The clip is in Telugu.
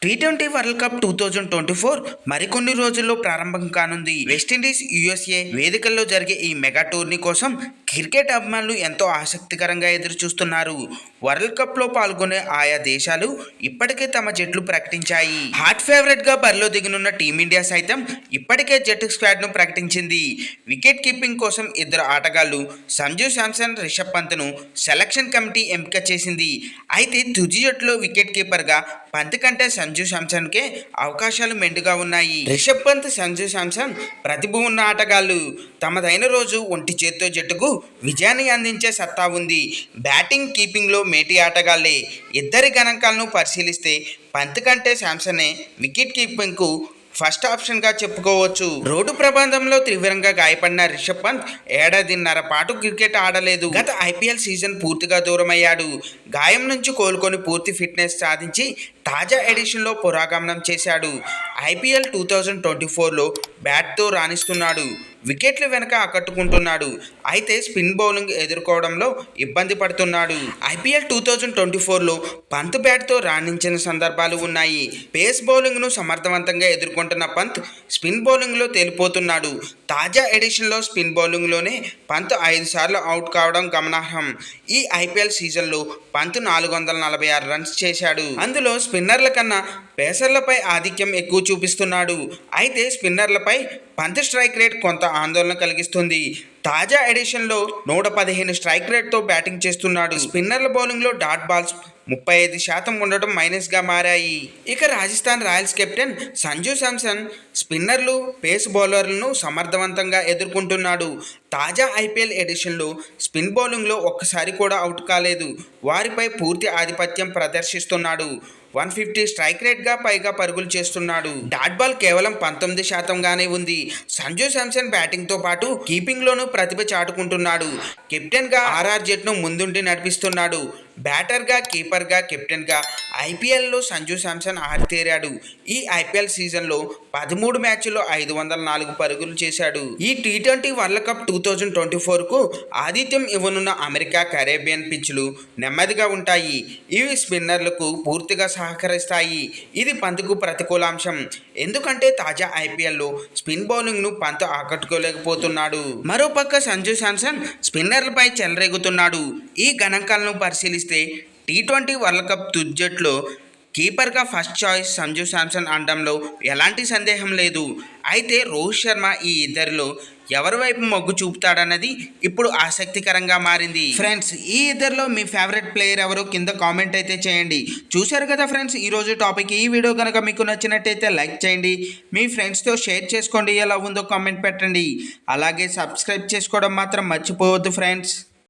టీ20 వరల్డ్ కప్ 2024 మరికొన్ని రోజుల్లో ప్రారంభం కానుంది. వెస్టిండీస్, యుఎస్ఏ వేదికల్లో జరిగే ఈ మెగా టోర్నీ కోసం క్రికెట్ అభిమానులు ఎంతో ఆసక్తికరంగా ఎదురు చూస్తున్నారు. వరల్డ్ కప్ లో పాల్గొనే ఆయా దేశాలు ఇప్పటికే తమ జట్లు ప్రకటించాయి. హాట్ ఫేవరెట్ గా బరిలో దిగనున్న టీమిండియా సైతం ఇప్పటికే జట్టు స్క్వాడ్ ను ప్రకటించింది. వికెట్ కీపింగ్ కోసం ఇద్దరు ఆటగాళ్లు సంజు శాంసన్, రిషబ్ పంత్ ను సెలక్షన్ కమిటీ ఎంపిక చేసింది. అయితే తుది జట్టులో వికెట్ కీపర్ గా పంత్ కంటే సంజు శాంసన్ కే అవకాశాలు మెండుగా ఉన్నాయి. రిషబ్ పంత్, సంజు శాంసన్ ప్రతిభ ఉన్న ఆటగాళ్లు. తమదైన రోజు ఒంటి చేత్తో జట్టుకు విజయాన్ని అందించే సత్తా ఉంది. బ్యాటింగ్, కీపింగ్ లో మేటి ఆటగాళ్లే. ఇద్దరి గణాంకాలను పరిశీలిస్తే పంత్ కంటే శాంసనే వికెట్ కీపింగ్ కు ఫస్ట్ ఆప్షన్ గా చెప్పుకోవచ్చు. రోడ్డు ప్రమాదంలో తీవ్రంగా గాయపడిన రిషబ్ పంత్ ఏడాదిన్నర పాటు క్రికెట్ ఆడలేదు. గత ఐపీఎల్ సీజన్ పూర్తిగా దూరమయ్యాడు. గాయం నుంచి కోలుకొని పూర్తి ఫిట్నెస్ సాధించి తాజా ఎడిషన్లో పురోగమనం చేశాడు. ఐపీఎల్ 2024లో బ్యాట్తో రాణిస్తున్నాడు. వికెట్ల వెనక ఆకట్టుకుంటున్నాడు. అయితే స్పిన్ బౌలింగ్ ఎదుర్కోవడంలో ఇబ్బంది పడుతున్నాడు. ఐపీఎల్ 2024లో పంత్ బ్యాట్తో రాణించిన సందర్భాలు ఉన్నాయి. పేస్ బౌలింగ్ను సమర్థవంతంగా ఎదుర్కొంటున్న పంత్ స్పిన్ బౌలింగ్లో తేలిపోతున్నాడు. తాజా ఎడిషన్లో స్పిన్ బౌలింగ్లోనే పంత్ 5 సార్లు అవుట్ కావడం గమనార్హం. ఈ ఐపీఎల్ సీజన్లో పంత్ 446 రన్స్ చేశాడు. అందులో స్పిన్నర్ల కన్నా పేసర్లపై ఆధిక్యం ఎక్కువ చూపిస్తున్నాడు. అయితే స్పిన్నర్లపై పంత్ స్ట్రైక్ రేట్ కొంత ఆందోళన కలిగిస్తుంది. తాజా ఎడిషన్లో 115 స్ట్రైక్ రేట్తో బ్యాటింగ్ చేస్తున్నాడు. స్పిన్నర్ల బౌలింగ్లో డాట్ బాల్స్ 35% ఉండటం మైనస్గా మారాయి. ఇక రాజస్థాన్ రాయల్స్ కెప్టెన్ సంజు శాంసన్ స్పిన్నర్లు, పేస్ బౌలర్లను సమర్థవంతంగా ఎదుర్కొంటున్నాడు. తాజా ఐపీఎల్ ఎడిషన్లో స్పిన్ బౌలింగ్లో ఒక్కసారి కూడా అవుట్ కాలేదు. వారిపై పూర్తి ఆధిపత్యం ప్రదర్శిస్తున్నాడు. 150 స్ట్రైక్ రేట్గా పైగా పరుగులు చేస్తున్నాడు. డాట్ బాల్ కేవలం 19%గానే ఉంది. సంజు శాంసన్ బ్యాటింగ్తో పాటు కీపింగ్లోనూ ప్రతిభ చాటుకుంటున్నాడు. కెప్టెన్గా ఆర్ఆర్ జట్ను ముందుండి నడిపిస్తున్నాడు. బ్యాటర్గా, కీపర్గా, కెప్టెన్గా ఐపీఎల్లో సంజు శాంసన్ ఆరితేరాడు. ఈ ఐపీఎల్ సీజన్లో 13 మ్యాచ్ల్లో 504 పరుగులు చేశాడు. ఈ టీ20 వరల్డ్ కప్ 2024కు ఆతిథ్యం ఇవ్వనున్న అమెరికా, కరేబియన్ పిచ్లు నెమ్మదిగా ఉంటాయి. ఇవి స్పిన్నర్లకు పూర్తిగా సహకరిస్తాయి. ఇది పంత్కు ప్రతికూలాంశం. ఎందుకంటే తాజా ఐపీఎల్లో స్పిన్ బౌలింగ్ను పంత్ ఆకట్టుకోలేకపోతున్నాడు. మరోపక్క సంజు శాంసన్ స్పిన్నర్లపై చెలరేగుతున్నాడు. ఈ గణాంకాలను పరిశీలిస్తే టీ20 వరల్డ్ కప్ తుది జట్టులో కీపర్గా ఫస్ట్ చాయిస్ సంజు శాంసన్ అనడంలో ఎలాంటి సందేహం లేదు. అయితే రోహిత్ శర్మ ఈ ఇద్దరిలో ఎవరి వైపు మొగ్గు చూపుతాడన్నది ఇప్పుడు ఆసక్తికరంగా మారింది. ఫ్రెండ్స్, ఈ ఇద్దరిలో మీ ఫేవరెట్ ప్లేయర్ ఎవరో కింద కామెంట్ అయితే చేయండి. చూశారు కదా ఫ్రెండ్స్, ఈరోజు టాపిక్. ఈ వీడియో కనుక మీకు నచ్చినట్టయితే లైక్ చేయండి. మీ ఫ్రెండ్స్తో షేర్ చేసుకోండి. ఎలా ఉందో కామెంట్ పెట్టండి. అలాగే సబ్స్క్రైబ్ చేసుకోవడం మాత్రం మర్చిపోవద్దు ఫ్రెండ్స్.